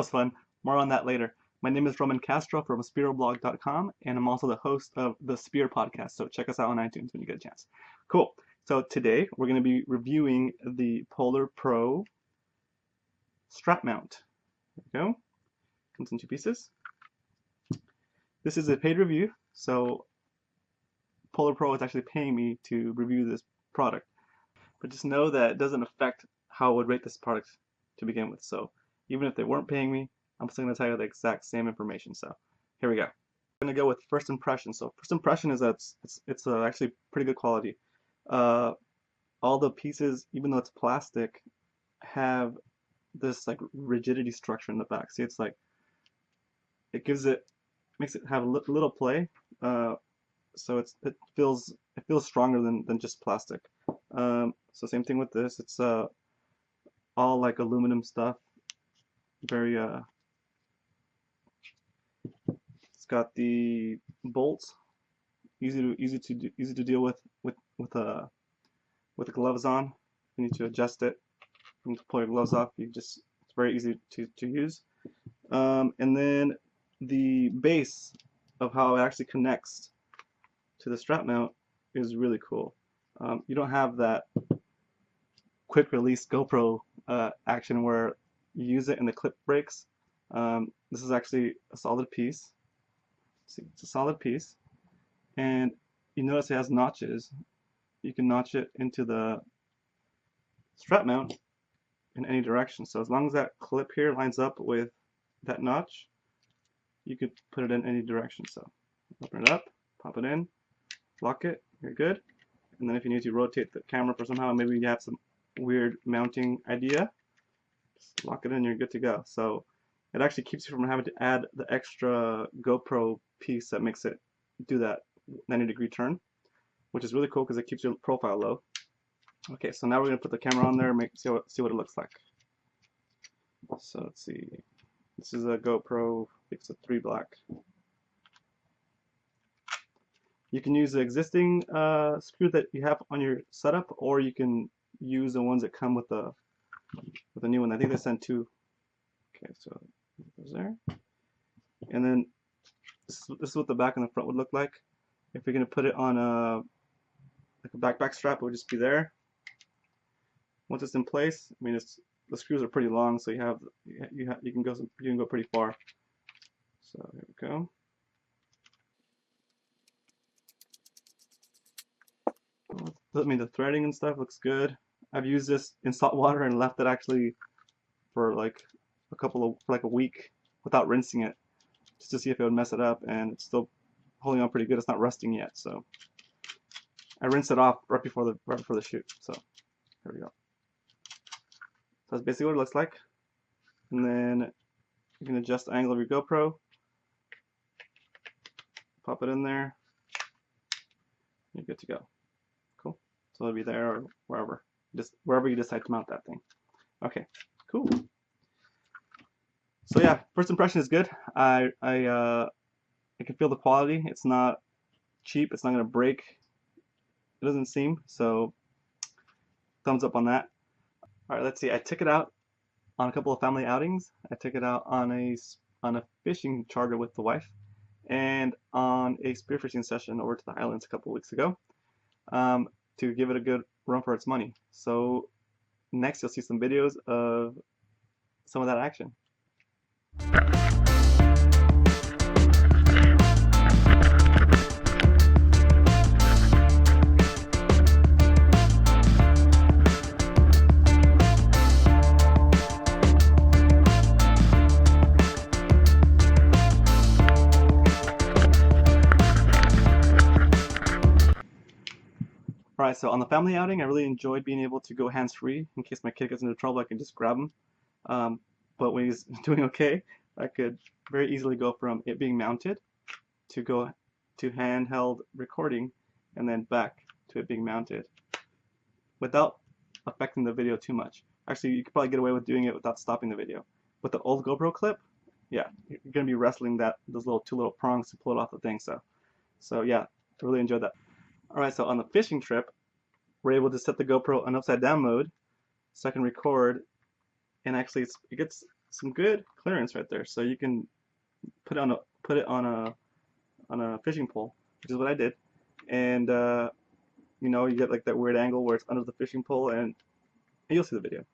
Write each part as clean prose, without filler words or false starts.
was fun. More on that later. My name is Roman Castro from Spearoblog.com, and I'm also the host of the Spear podcast, so check us out on iTunes when you get a chance. Cool. So today we're going to be reviewing the Polar Pro strap mount. There we go. Comes in two pieces. This is a paid review, so Polar Pro is actually paying me to review this product. But just know that it doesn't affect how I would rate this product to begin with. So even if they weren't paying me, I'm still going to tell you the exact same information. So here we go. I'm going to go with first impression. So first impression is that it's actually pretty good quality. All the pieces, even though it's plastic, have this like rigidity structure in the back. See, it's like makes it have a little play. So it feels stronger than just plastic. So same thing with this. It's all like aluminum stuff. Very it's got the bolts, easy to deal with the gloves on. You need to adjust it. You need to pull your gloves off. It's very easy to use. And then the base of how it actually connects to the strap mount is really cool. You don't have that quick release GoPro action where you use it and the clip breaks. This is actually a solid piece. See, it's a solid piece, and you notice it has notches. You can notch it into the strap mount in any direction. So as long as that clip here lines up with that notch, you could put it in any direction. So open it up, pop it in, lock it, you're good. And then if you need to rotate the camera for somehow, maybe you have some weird mounting idea, just lock it in, you're good to go. So it actually keeps you from having to add the extra GoPro piece that makes it do that 90-degree turn, which is really cool because it keeps your profile low. Okay, so now we're going to put the camera on there and see what it looks like. So let's see. This is a GoPro, it's a 3 black. You can use the existing screw that you have on your setup, or you can use the ones that come with the new one. I think they sent 2. Okay, so it goes there. And then this is what the back and the front would look like. If you're going to put it on like a backpack strap, it would just be there. Once it's in place, I mean, the screws are pretty long, so you can go pretty far. So here we go. I mean, the threading and stuff looks good. I've used this in salt water and left it actually for like a week without rinsing it, just to see if it would mess it up, and it's still holding on pretty good. It's not rusting yet, so I rinsed it off right before the shoot. So here we go. So that's basically what it looks like. And then you can adjust the angle of your GoPro, pop it in there, you're good to go. Cool. So it'll be there or wherever you decide to mount that thing. Okay, cool. So yeah, first impression is good. I can feel the quality. It's not cheap. It's not gonna break. It doesn't seem. So thumbs up on that. All right, let's see. I took it out on a couple of family outings. I took it out on a fishing charter with the wife, and on a spearfishing session over to the islands a couple of weeks ago, to give it a good run for its money. So next you'll see some videos of some of that action. Alright, so on the family outing, I really enjoyed being able to go hands-free. In case my kid gets into trouble, I can just grab him. But when he's doing okay, I could very easily go from it being mounted to handheld recording, and then back to it being mounted without affecting the video too much. Actually, you could probably get away with doing it without stopping the video. With the old GoPro clip, yeah, you're going to be wrestling those two little prongs to pull it off the thing. So yeah, I really enjoyed that. Alright, so on the fishing trip, we're able to set the GoPro on upside down mode so I can record, and actually it gets some good clearance right there. So you can put it on a fishing pole, which is what I did, and you know, you get like that weird angle where it's under the fishing pole, and you'll see the video.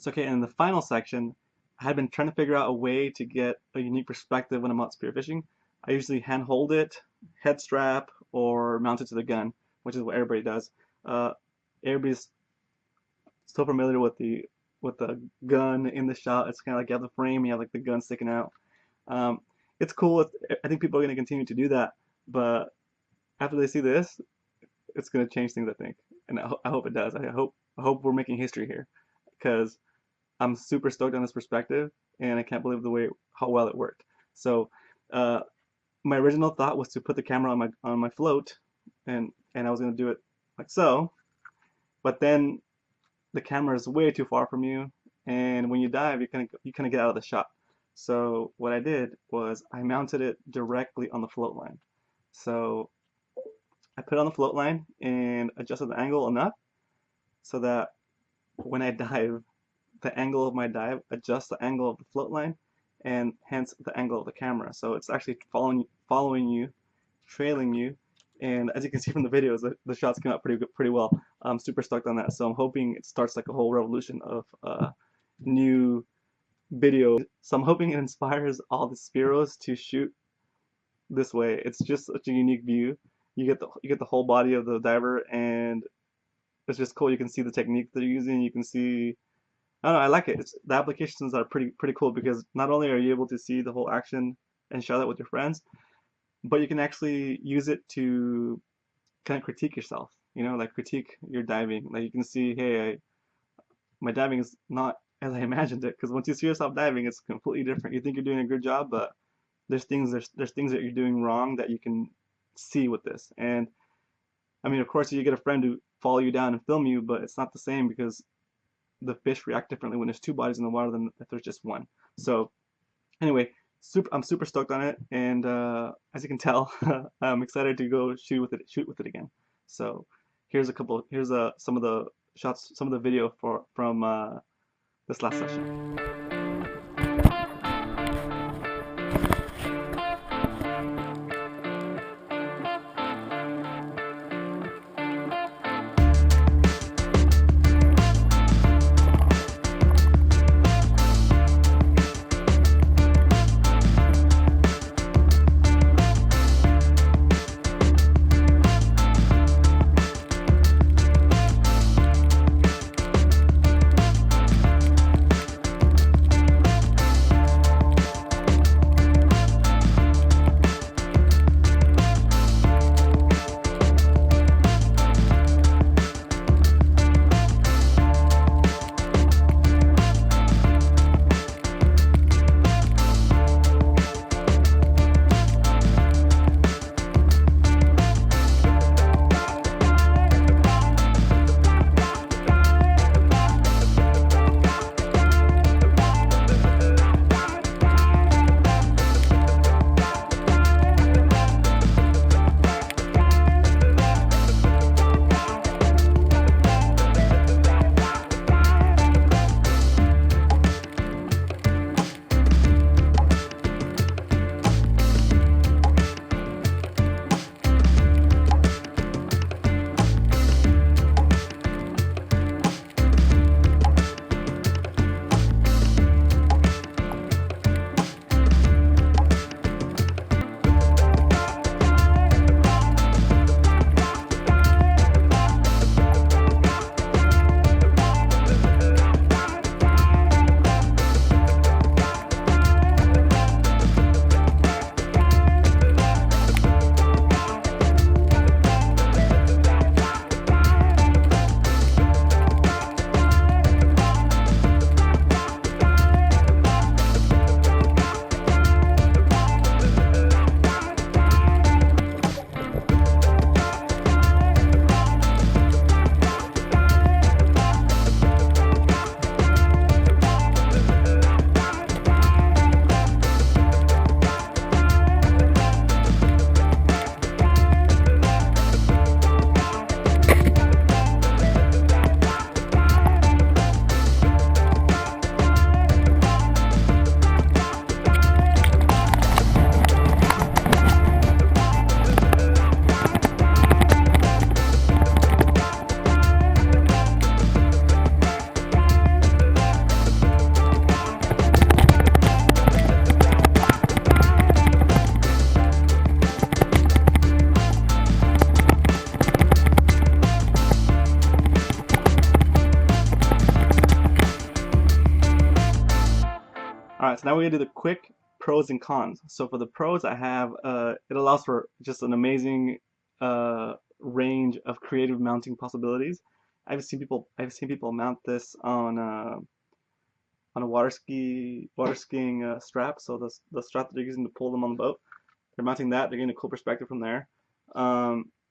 So, okay, in the final section, I had been trying to figure out a way to get a unique perspective when I'm out spearfishing. I usually hand hold it, head strap, or mount it to the gun, which is what everybody does. Everybody's so familiar with the gun in the shot. It's kind of like you have the frame, you have like the gun sticking out. It's cool. I think people are going to continue to do that, but after they see this, it's going to change things, I think, and I hope it does. I hope we're making history here, because I'm super stoked on this perspective, and I can't believe how well it worked. So my original thought was to put the camera on my float, and I was going to do it like so, but then the camera is way too far from you, and when you dive, you kind of get out of the shot. So what I did was I mounted it directly on the float line. So I put it on the float line and adjusted the angle enough so that when I dive, the angle of my dive adjusts the angle of the float line, and hence the angle of the camera. So it's actually following you, trailing you, and as you can see from the videos, the shots came out pretty well. I'm super stoked on that. So I'm hoping it starts like a whole revolution of new video. So I'm hoping it inspires all the Spearos to shoot this way. It's just such a unique view. You get the whole body of the diver, and it's just cool. You can see the technique they're using. You can see, I don't know, I like it. The applications are pretty cool, because not only are you able to see the whole action and share that with your friends, but you can actually use it to kind of critique yourself. You know, like critique your diving. Like you can see, hey, my diving is not as I imagined it. Because once you see yourself diving, it's completely different. You think you're doing a good job, but there's things that you're doing wrong that you can see with this. And I mean, of course, you get a friend to follow you down and film you, but it's not the same, because the fish react differently when there's two bodies in the water than if there's just one. So anyway, I'm super stoked on it, and as you can tell, I'm excited to go shoot with it again. So here's some of the shots, some of the video from this last session. Alright, so now we're gonna do the quick pros and cons. So for the pros, I have it allows for just an amazing range of creative mounting possibilities. I've seen people mount this on a water skiing strap. So the strap that they're using to pull them on the boat, they're mounting that. They're getting a cool perspective from there.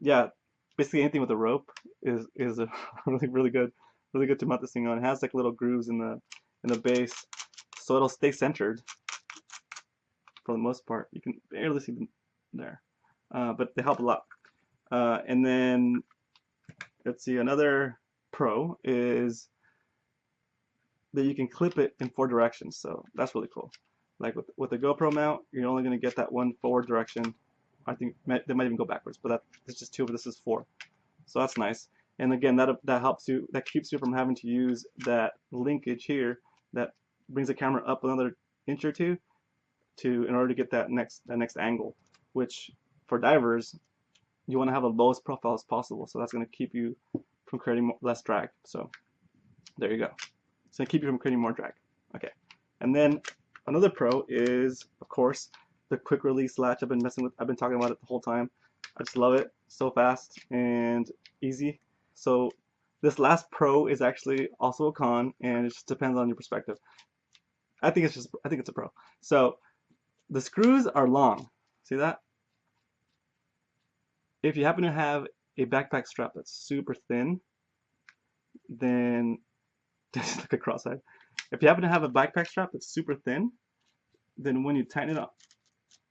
Yeah, basically anything with a rope is a really good to mount this thing on. It has like little grooves in the base, so it'll stay centered for the most part. You can barely see them there, but they help a lot. And then let's see, another pro is that you can clip it in 4 directions, so that's really cool. Like with the GoPro mount, you're only going to get that one forward direction. I think they might even go backwards, but it's just 2, but this is 4, so that's nice. And again, that helps you, that keeps you from having to use that linkage here that brings the camera up another inch or 2 in order to get that next angle, which for divers you want to have the lowest profile as possible, so that's going to keep you from creating less drag. So there you go. It's going to keep you from creating more drag. Okay, and then another pro is, of course, the quick release latch. I've been talking about it the whole time. I just love it. So fast and easy. So this last pro is actually also a con, and it just depends on your perspective. I think it's a pro. So the screws are long. See that? If you happen to have a backpack strap that's super thin, then just like a cross-eyed. If you happen to have a backpack strap that's super thin, then when you tighten it up,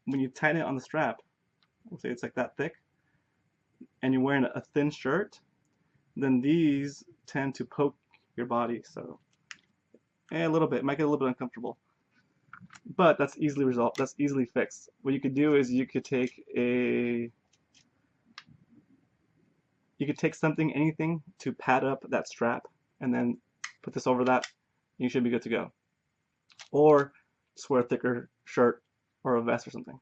on the strap, we'll say it's like that thick, and you're wearing a thin shirt, then these tend to poke your body, so a little bit, might get a little bit uncomfortable. But that's easily resolved. That's easily fixed. What you could do is you could take something, anything, to pad up that strap, and then put this over that, and you should be good to go. Or just wear a thicker shirt or a vest or something.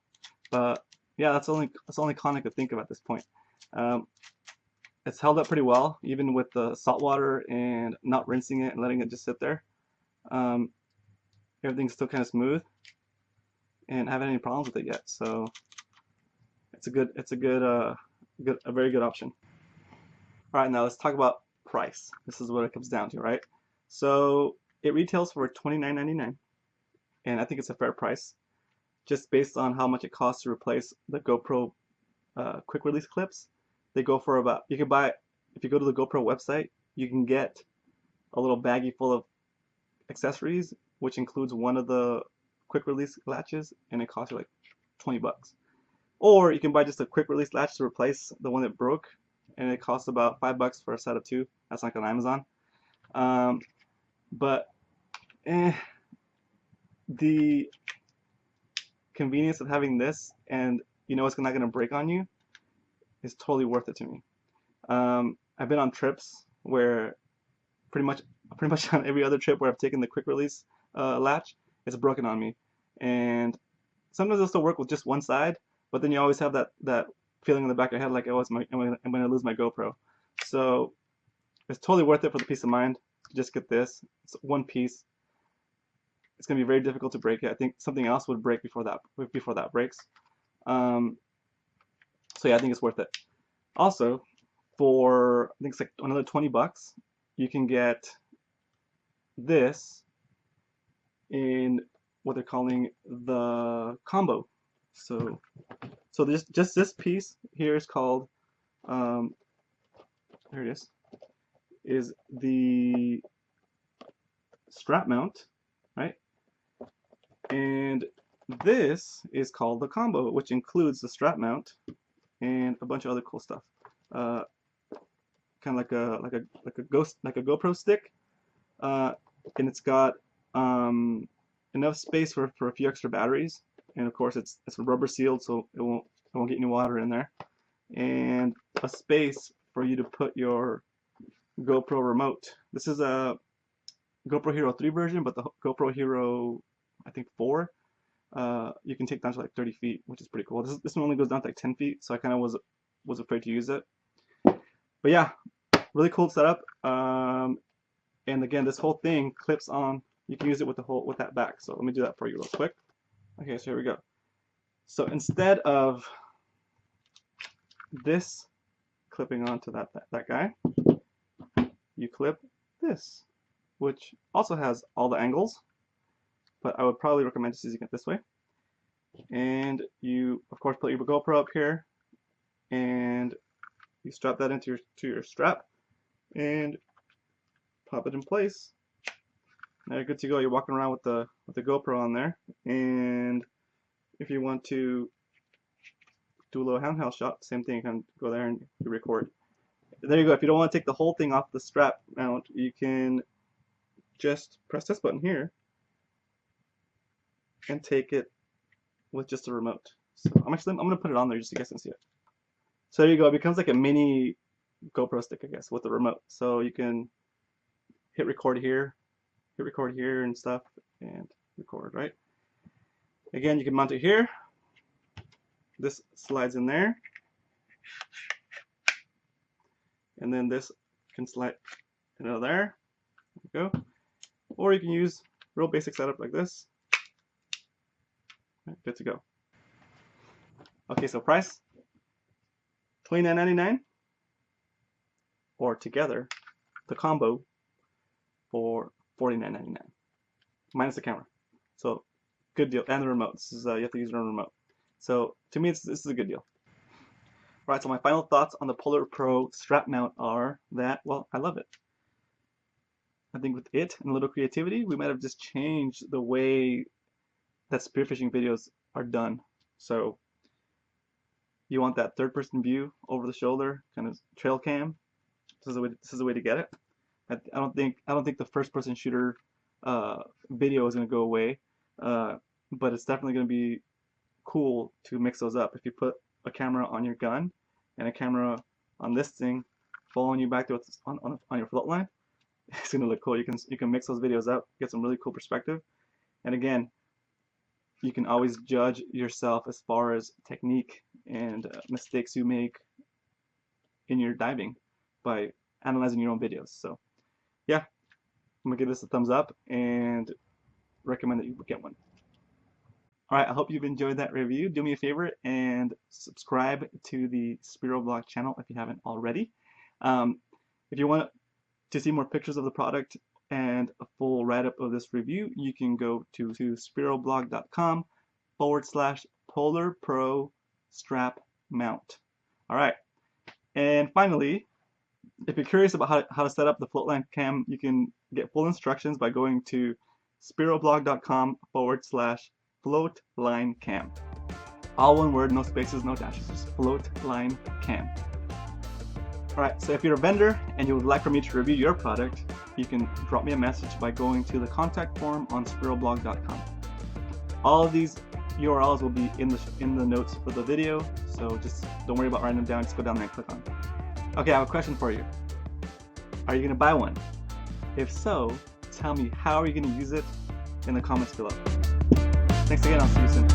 But yeah, that's the only con I could think of at this point. It's held up pretty well, even with the salt water and not rinsing it and letting it just sit there. Everything's still kind of smooth, and I haven't had any problems with it yet. So it's a very good option. All right, now let's talk about price. This is what it comes down to, right? So it retails for $29.99, and I think it's a fair price, just based on how much it costs to replace the GoPro quick release clips. They go for about, you can buy, if you go to the GoPro website, you can get a little baggie full of accessories, which includes one of the quick release latches, and it costs you like 20 bucks. Or you can buy just a quick release latch to replace the one that broke, and it costs about 5 bucks for a set of 2. That's like on Amazon. But the convenience of having this, and you know it's not going to break on you, is totally worth it to me. I've been on trips where pretty much on every other trip where I've taken the quick release latch, it's broken on me. And sometimes it'll still work with just one side, but then you always have that feeling in the back of your head like, oh, I'm going to lose my GoPro. So it's totally worth it for the peace of mind to just get this. It's one piece. It's going to be very difficult to break it. I think something else would break before that breaks. So yeah, I think it's worth it. Also, for I think it's like another 20 bucks, you can get this in what they're calling the combo. So just this piece here is called, here it is the strap mount, right? And this is called the combo, which includes the strap mount and a bunch of other cool stuff. Kind of like a GoPro stick, and it's got enough space for a few extra batteries, and of course it's rubber sealed, so it won't get any water in there, and a space for you to put your GoPro remote. This is a GoPro Hero 3 version, but the GoPro Hero, I think 4, you can take down to like 30 feet, which is pretty cool. This one only goes down to like 10 feet, so I kind of was afraid to use it. But yeah, really cool setup. And again, this whole thing clips on you can use it with that back. So let me do that for you real quick. Okay, so here we go. So instead of this clipping onto that guy, you clip this, which also has all the angles, but I would probably recommend just using it this way. And you, of course, put your GoPro up here, and you strap that into your strap, and pop it in place. Now you're good to go. You're walking around with the GoPro on there, and if you want to do a little handheld shot, same thing. You can go there and you record. There you go. If you don't want to take the whole thing off the strap mount, you can just press this button here and take it with just a remote. So I'm gonna put it on there just so you guys can see it. So there you go. It becomes like a mini GoPro stick, I guess, with the remote. So you can hit record here and stuff, and record, right? Again, you can mount it here. This slides in there, and then this can slide into there. There you go. Or you can use real basic setup like this. Right, good to go. Okay, so price $29.99, or together the combo for $49.99 minus the camera. So good deal, and the remote. This is you have to use your own remote. So to me, this is a good deal. Alright, so my final thoughts on the Polar Pro strap mount are that, well, I love it. I think with it and a little creativity, we might have just changed the way that spearfishing videos are done. So you want that third-person view over the shoulder, kind of trail cam. This is the way to get it. I don't think the first-person shooter video is going to go away, but it's definitely going to be cool to mix those up. If you put a camera on your gun and a camera on this thing following you back to on your float line, it's going to look cool. You can mix those videos up, get some really cool perspective, and again, you can always judge yourself as far as technique and mistakes you make in your diving by analyzing your own videos. So yeah, I'm gonna give this a thumbs up and recommend that you get one. Alright, I hope you've enjoyed that review. Do me a favor and subscribe to the Spearoblog channel if you haven't already. If you want to see more pictures of the product and a full write-up of this review, you can go to spearoblog.com/Polar Pro strap mount. Alright, and finally, if you're curious about how to set up the floatline cam, you can get full instructions by going to spearoblog.com/floatline cam. All one word, no spaces, no dashes, just floatline cam. Alright, so if you're a vendor and you would like for me to review your product, you can drop me a message by going to the contact form on spearoblog.com. All of these URLs will be in the notes for the video, so just don't worry about writing them down, just go down there and click on them. Okay, I have a question for you. Are you going to buy one? If so, tell me how are you going to use it in the comments below. Thanks again, I'll see you soon.